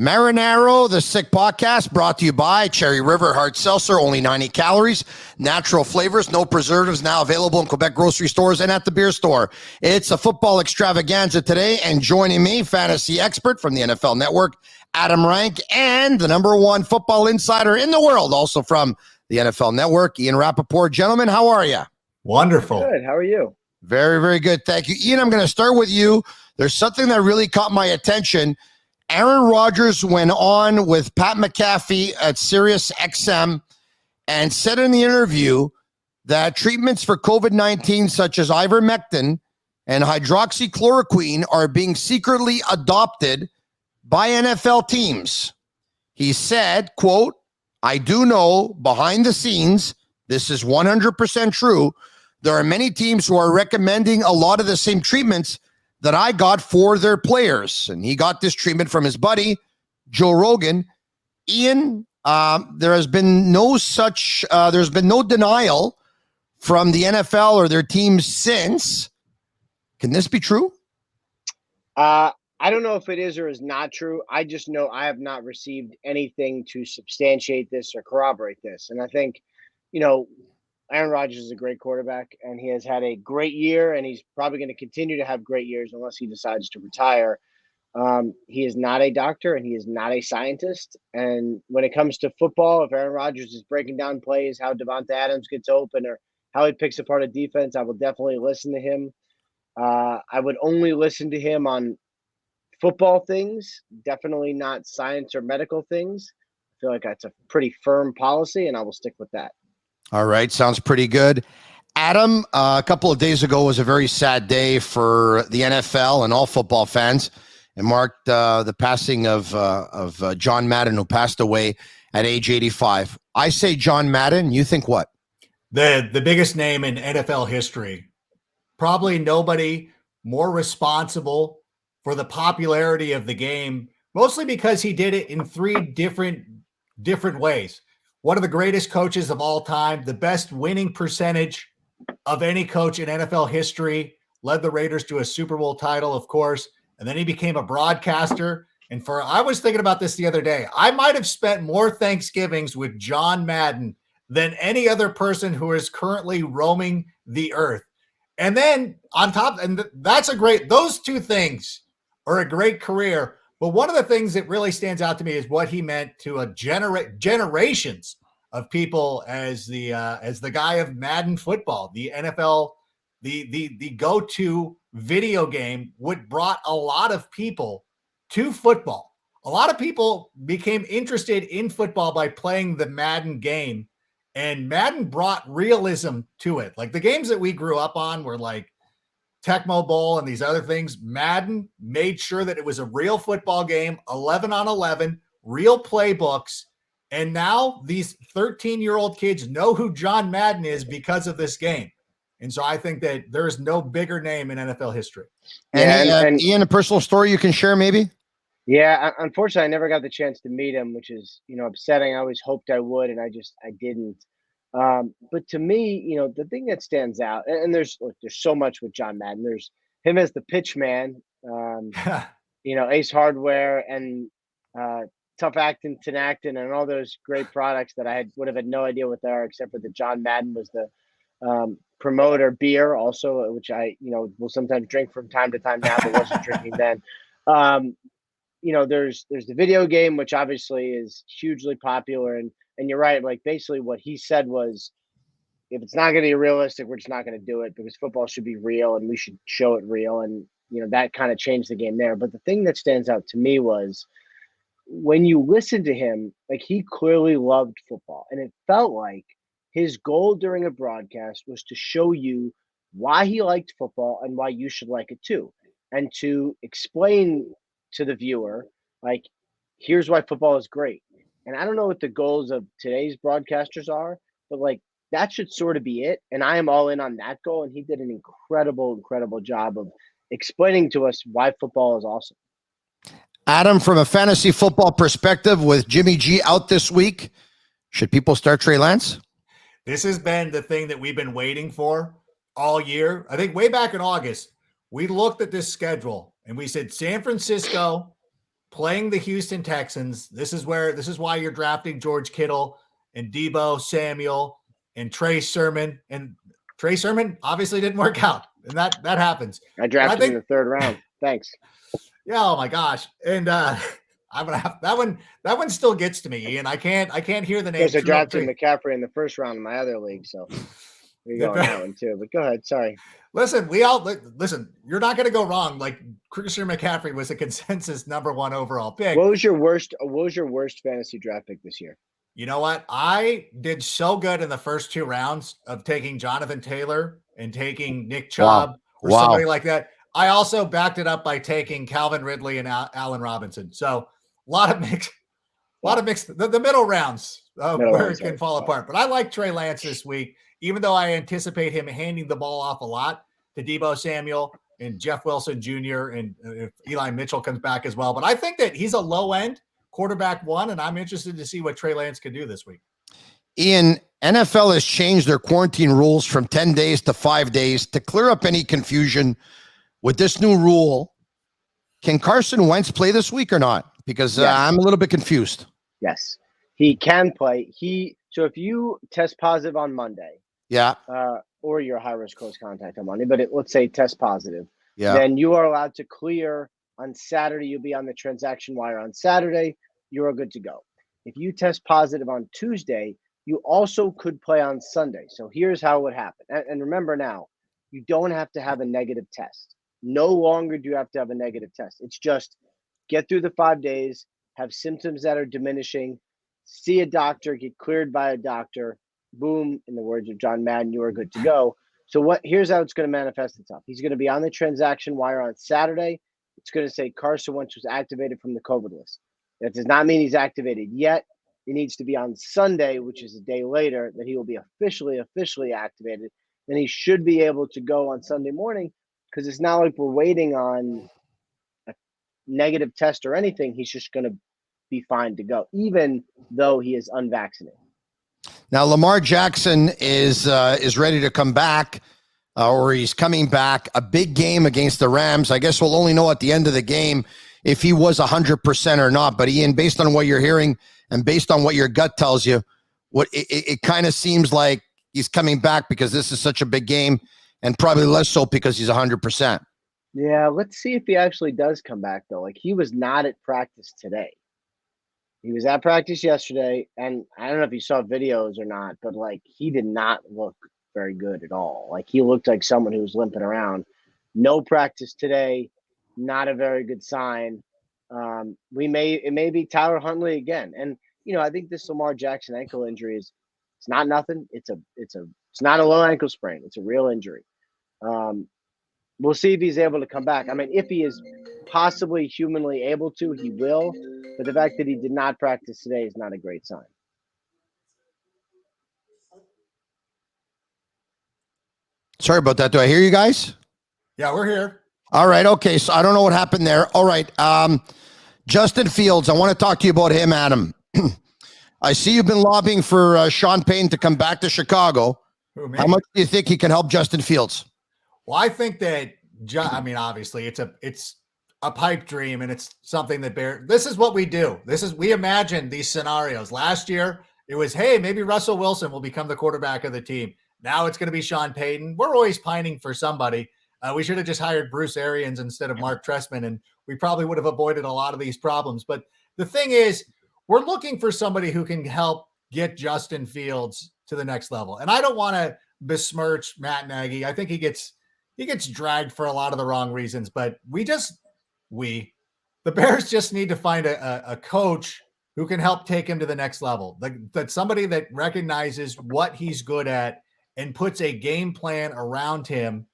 Marinaro, the Sick Podcast, brought to you by Cherry River Hard Seltzer, only 90 calories, natural flavors, no preservatives, now available in Quebec grocery stores and at the beer store. It's a football extravaganza today, and joining me, fantasy expert from the NFL Network, Adam Rank, and the number one football insider in the world, also from the NFL Network, Ian Rappaport. Gentlemen, how are you? Wonderful. Good. How are you? Very, very good. Thank you. Ian, I'm going to start with you. There's something that really caught my attention. Aaron Rodgers went on with Pat McAfee at Sirius XM and said in the interview that treatments for COVID-19 such as ivermectin and hydroxychloroquine are being secretly adopted by NFL teams. He said, quote, "I do know behind the scenes, this is 100% true, there are many teams who are recommending a lot of the same treatments that I got for their players." And he got this treatment from his buddy, Joe Rogan. Ian, there's been no denial from the NFL or their teams since. Can this be true? I don't know if it is or is not true. I just know I have not received anything to substantiate this or corroborate this. And I think, Aaron Rodgers is a great quarterback, and he has had a great year, and he's probably going to continue to have great years unless he decides to retire. He is not a doctor, and he is not a scientist. And when it comes to football, if Aaron Rodgers is breaking down plays, how Devonta Adams gets open, or how he picks apart a defense, I will definitely listen to him. I would only listen to him on football things, definitely not science or medical things. I feel like that's a pretty firm policy, and I will stick with that. All right. Sounds pretty good. Adam, a couple of days ago was a very sad day for the NFL and all football fans. It marked the passing of John Madden, who passed away at age 85. I say John Madden. You think what? The biggest name in NFL history. Probably nobody more responsible for the popularity of the game, mostly because he did it in three different ways. One of the greatest coaches of all time, the best winning percentage of any coach in NFL history, led the Raiders to a Super Bowl title, of course, and then he became a broadcaster. And I was thinking about this the other day. I might have spent more Thanksgivings with John Madden than any other person who is currently roaming the earth. And then on top, and those two things are a great career. But one of the things that really stands out to me is what he meant to a generations of people as the guy of Madden football, the NFL, the go-to video game, what brought a lot of people to football. A lot of people became interested in football by playing the Madden game, and Madden brought realism to it. Like the games that we grew up on were like Tecmo Bowl and these other things. Madden made sure that it was a real football game, 11 on 11, real playbooks. And now these 13-year-old kids know who John Madden is because of this game. And so I think that there is no bigger name in NFL history. And Ian, a personal story you can share maybe? Yeah, unfortunately, I never got the chance to meet him, which is, upsetting. I always hoped I would, and I didn't. But to me, the thing that stands out, and there's so much with John Madden. There's him as the pitch man, Ace Hardware and Tough Actin', Tinactin, and all those great products that I would have had no idea what they are, except for that John Madden was the promoter. Beer also, which I will sometimes drink from time to time now, but wasn't drinking then. There's the video game, which obviously is hugely popular, and you're right. Like basically what he said was, if it's not going to be realistic, we're just not going to do it, because football should be real and we should show it real. And, that kind of changed the game there. But the thing that stands out to me was when you listen to him, like he clearly loved football, and it felt like his goal during a broadcast was to show you why he liked football and why you should like it too. And to explain to the viewer, like, here's why football is great. And I don't know what the goals of today's broadcasters are, but like that should sort of be it. And I am all in on that goal. And he did an incredible job of explaining to us why football is awesome. Adam, from a fantasy football perspective, with Jimmy G out this week, should people start Trey Lance? This has been the thing that we've been waiting for all year. I think way back in August, we looked at this schedule and we said San Francisco, playing the Houston Texans. This is why you're drafting George Kittle and Deebo Samuel and Trey Sermon. And Trey Sermon obviously didn't work out, and that happens. I drafted him in the 3rd round. Thanks. Yeah. Oh my gosh. And I'm gonna have that one. That one still gets to me, Ian. I can't hear the name. Because I drafted McCaffrey in the 1st round in my other league, so we go on that one too. But go ahead. Sorry. Listen. You're not going to go wrong. Like Christian McCaffrey was a consensus number 1 overall pick. What was your worst fantasy draft pick this year? You know what? I did so good in the first 2 rounds of taking Jonathan Taylor and taking Nick Chubb or somebody like that. I also backed it up by taking Calvin Ridley and Allen Robinson. So a lot of mixed, the middle rounds where it can fall apart. But I like Trey Lance this week, even though I anticipate him handing the ball off a lot to Deebo Samuel and Jeff Wilson Jr. and if Eli Mitchell comes back as well. But I think that he's a low end quarterback 1, and I'm interested to see what Trey Lance can do this week. Ian, NFL has changed their quarantine rules from 10 days to 5 days to clear up any confusion. With this new rule, can Carson Wentz play this week or not? Because I'm a little bit confused. Yes, he can play. So if you test positive on Monday, or you're a high-risk close contact on Monday, but let's say test positive, then you are allowed to clear on Saturday. You'll be on the transaction wire on Saturday. You're good to go. If you test positive on Tuesday, you also could play on Sunday. So here's how it would happen. And remember now, you don't have to have a negative test. No longer do you have to have a negative test. It's just get through the 5 days, have symptoms that are diminishing, see a doctor, get cleared by a doctor. Boom, in the words of John Madden, you are good to go. So here's how it's going to manifest itself. He's going to be on the transaction wire on Saturday. It's going to say Carson Wentz was activated from the COVID list. That does not mean he's activated yet. It needs to be on Sunday, which is a day later, that he will be officially activated. Then he should be able to go on Sunday morning, because it's not like we're waiting on a negative test or anything. He's just going to be fine to go, even though he is unvaccinated. Now, Lamar Jackson is ready to come back, or he's coming back. A big game against the Rams. I guess we'll only know at the end of the game if he was 100% or not. But Ian, based on what you're hearing and based on what your gut tells you, it kind of seems like he's coming back because this is such a big game, and probably less so because he's 100%. Yeah, let's see if he actually does come back, though. Like, he was not at practice today. He was at practice yesterday, and I don't know if you saw videos or not, but, like, he did not look very good at all. Like, he looked like someone who was limping around. No practice today, not a very good sign. It may be Tyler Huntley again. And, I think this Lamar Jackson ankle injury it's not nothing. It's not a low ankle sprain. It's a real injury. We'll see if he's able to come back. I mean, if he is possibly humanly able to, he will. But the fact that he did not practice today is not a great sign. Sorry about that. Do I hear you guys? Yeah, we're here. All right. Okay. So I don't know what happened there. All right. Justin Fields, I want to talk to you about him, Adam. I see you've been lobbying for Sean Payton to come back to Chicago. How much do you think he can help Justin Fields? Well, I think that, obviously it's a pipe dream, and it's something that this is what we do. We imagine these scenarios. Last year it was, hey, maybe Russell Wilson will become the quarterback of the team. Now it's going to be Sean Payton. We're always pining for somebody. We should have just hired Bruce Arians instead of Mark Trestman, and we probably would have avoided a lot of these problems. But the thing is, we're looking for somebody who can help get Justin Fields to the next level. And I don't want to besmirch Matt Nagy. I think he gets dragged for a lot of the wrong reasons, but the Bears just need to find a coach who can help take him to the next level. That somebody that recognizes what he's good at and puts a game plan around him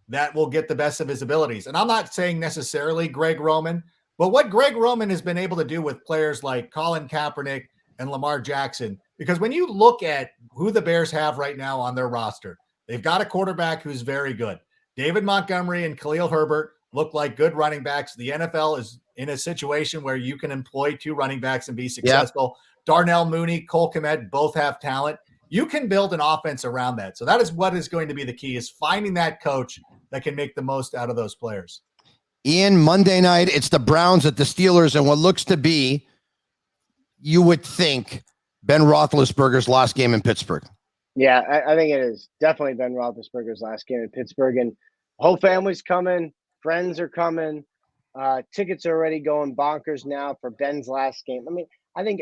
that will get the best of his abilities. And I'm not saying necessarily Greg Roman, but what Greg Roman has been able to do with players like Colin Kaepernick and Lamar Jackson, because when you look at who the Bears have right now on their roster, they've got a quarterback who's very good. David Montgomery and Khalil Herbert look like good running backs. The NFL is in a situation where you can employ 2 running backs and be successful. Yep. Darnell Mooney, Cole Kmet both have talent. You can build an offense around that. So that is what is going to be the key, is finding that coach that can make the most out of those players. Ian, Monday night, it's the Browns at the Steelers, and what looks to be, you would think, Ben Roethlisberger's last game in Pittsburgh. Yeah, I think it is definitely Ben Roethlisberger's last game in Pittsburgh, and whole family's coming, friends are coming, tickets are already going bonkers now for Ben's last game. I mean, I think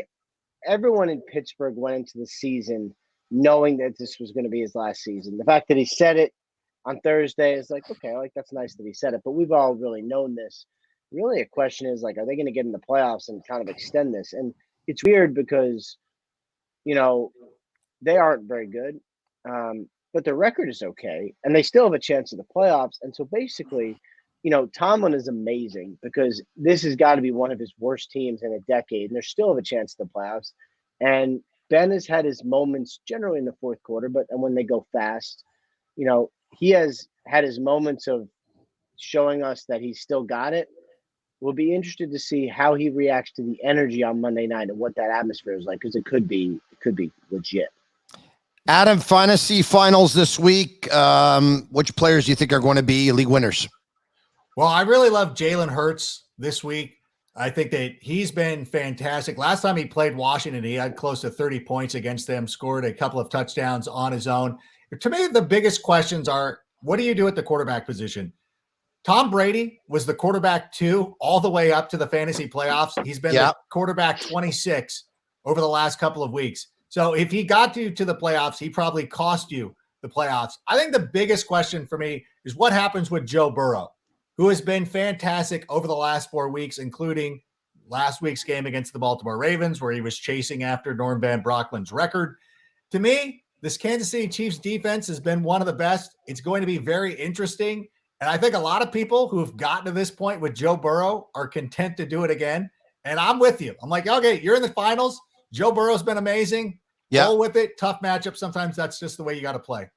everyone in Pittsburgh went into the season knowing that this was going to be his last season. The fact that he said it on Thursday is like, okay, like that's nice that he said it, but we've all really known this. Really, a question is like, are they going to get in the playoffs and kind of extend this? And it's weird because, they aren't very good, but their record is okay, and they still have a chance at the playoffs. And so basically, Tomlin is amazing because this has got to be one of his worst teams in a decade, and they still have a chance at the playoffs. And Ben has had his moments generally in the fourth quarter, and when they go fast, he has had his moments of showing us that he's still got it. We'll be interested to see how he reacts to the energy on Monday night and what that atmosphere is like, because it could be legit. Adam, fantasy finals this week. Which players do you think are going to be league winners? Well, I really love Jalen Hurts this week. I think that he's been fantastic. Last time he played Washington, he had close to 30 points against them, scored a couple of touchdowns on his own. To me, the biggest questions are, what do you do at the quarterback position? Tom Brady was the quarterback 2 all the way up to the fantasy playoffs. He's been the quarterback 26 over the last couple of weeks. So if he got you to the playoffs, he probably cost you the playoffs. I think the biggest question for me is what happens with Joe Burrow, who has been fantastic over the last 4 weeks, including last week's game against the Baltimore Ravens, where he was chasing after Norm Van Brocklyn's record. To me, this Kansas City Chiefs defense has been one of the best. It's going to be very interesting. And I think a lot of people who have gotten to this point with Joe Burrow are content to do it again. And I'm with you. I'm like, okay, you're in the finals. Joe Burrow's been amazing. Roll with it. Tough matchup. Sometimes that's just the way you got to play.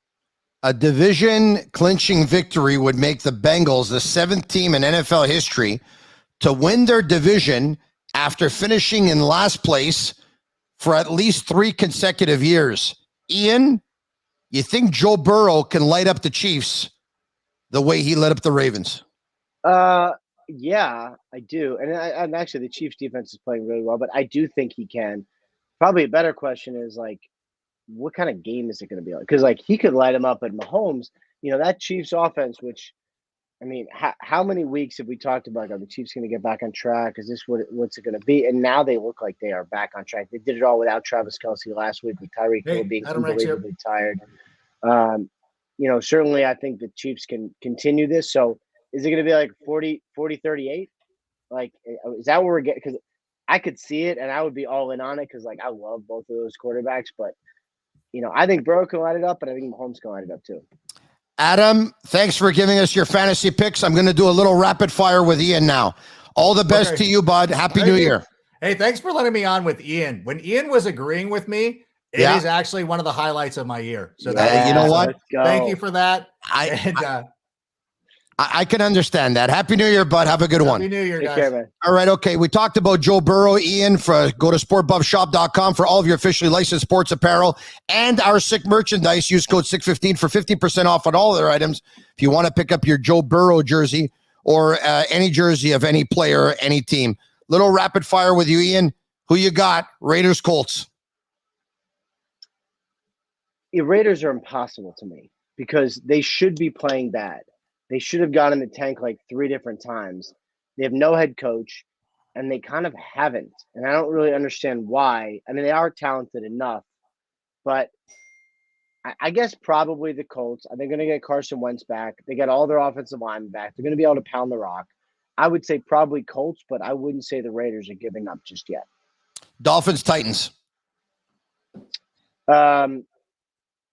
A division clinching victory would make the Bengals the 7th team in NFL history to win their division after finishing in last place for at least 3 consecutive years. Ian, you think Joe Burrow can light up the Chiefs the way he lit up the Ravens? Yeah, I do. And actually, the Chiefs defense is playing really well, but I do think he can. Probably a better question is like, what kind of game is it going to be like? Because like he could light him up at Mahomes. That Chiefs offense, which, I mean, how many weeks have we talked about? Are the Chiefs going to get back on track? Is this what's it going to be? And now they look like they are back on track. They did it all without Travis Kelce last week, with Tyreek Hill being unbelievably tired. Certainly I think the Chiefs can continue this. So is it going to be like 40-38? Like, is that where we're getting? Because I could see it and I would be all in on it because, like, I love both of those quarterbacks. But, I think Burrow can light it up, and I think Mahomes can light it up too. Adam, thanks for giving us your fantasy picks. I'm going to do a little rapid fire with Ian now. All the best to you, bud. Happy New Year. Hey, thanks for letting me on with Ian. When Ian was agreeing with me, it is actually one of the highlights of my year. So you know what? Thank you for that. I can understand that. Happy New Year, bud. Have a good one. Happy New Year, guys. Take care, man. All right, okay. We talked about Joe Burrow. Ian, go to sportbuffshop.com for all of your officially licensed sports apparel and our sick merchandise. Use code 615 for 50% off on all their items. If you want to pick up your Joe Burrow jersey or any jersey of any player, any team. Little rapid fire with you, Ian. Who you got? Raiders, Colts. The Raiders are impossible to me because they should be playing bad. They should have gone in the tank like 3 different times. They have no head coach, and they kind of haven't. And I don't really understand why. I mean, they are talented enough, but I guess probably the Colts. They're going to get Carson Wentz back. They got all their offensive linemen back. They're going to be able to pound the rock. I would say probably Colts, but I wouldn't say the Raiders are giving up just yet. Dolphins, Titans.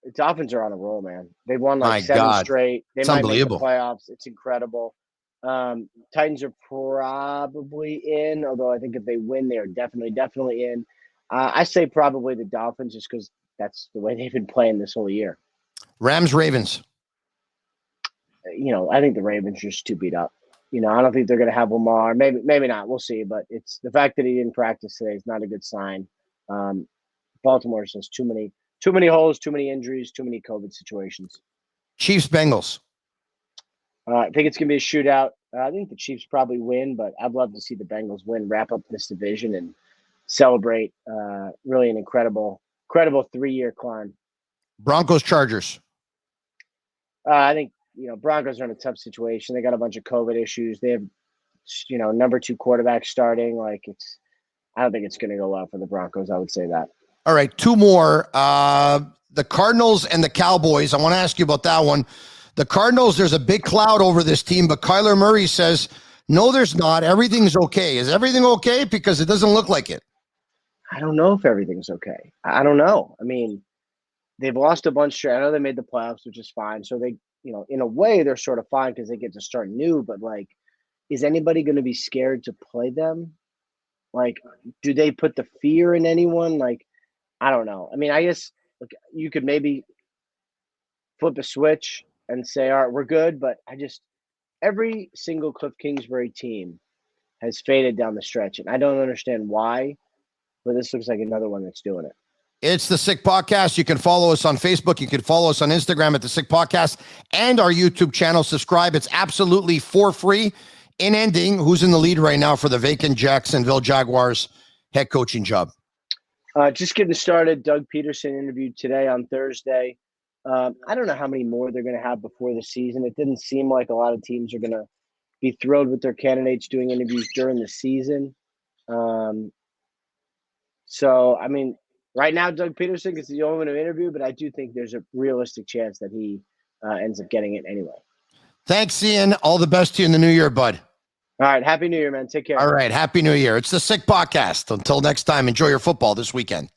The Dolphins are on a roll, man. They've won like My 7 God. straight. They It's might unbelievable. make the playoffs. It's incredible. Titans are probably in, although I think if they win, they are definitely in. I say probably the Dolphins just because that's the way they've been playing this whole year. Rams, Ravens. I think the Ravens are just too beat up. I don't think they're going to have Lamar. Maybe not. We'll see. But it's the fact that he didn't practice today is not a good sign. Baltimore says too many holes, too many injuries, too many COVID situations. Chiefs, Bengals. I think it's going to be a shootout. I think the Chiefs probably win, but I'd love to see the Bengals win, wrap up this division, and celebrate really an incredible 3-year climb. Broncos, Chargers. I think, Broncos are in a tough situation. They got a bunch of COVID issues. They have, number 2 quarterback starting. I don't think it's going to go well for the Broncos. I would say that. All right, 2 more. The Cardinals and the Cowboys. I want to ask you about that one. The Cardinals, there's a big cloud over this team, but Kyler Murray says, no, there's not. Everything's okay. Is everything okay? Because it doesn't look like it. I don't know if everything's okay. I don't know. I mean, they've lost a bunch. I know they made the playoffs, which is fine. So they, in a way, they're sort of fine because they get to start new. But, is anybody going to be scared to play them? Do they put the fear in anyone? I don't know. I mean, I guess you could maybe flip a switch and say, all right, we're good. But every single Cliff Kingsbury team has faded down the stretch. And I don't understand why, but this looks like another one that's doing it. It's the Sick Podcast. You can follow us on Facebook. You can follow us on Instagram at the Sick Podcast and our YouTube channel. Subscribe. It's absolutely for free. In ending, who's in the lead right now for the vacant Jacksonville Jaguars head coaching job? Just getting started. Doug Peterson interviewed today on Thursday. I don't know how many more they're going to have before the season. It didn't seem like a lot of teams are going to be thrilled with their candidates doing interviews during the season. So, I mean, right now, Doug Peterson is the only one to interview, but I do think there's a realistic chance that he ends up getting it anyway. Thanks, Ian. All the best to you in the new year, bud. All right. Happy New Year, man. Take care. All right. Happy New Year. It's the Sick Podcast. Until next time, enjoy your football this weekend.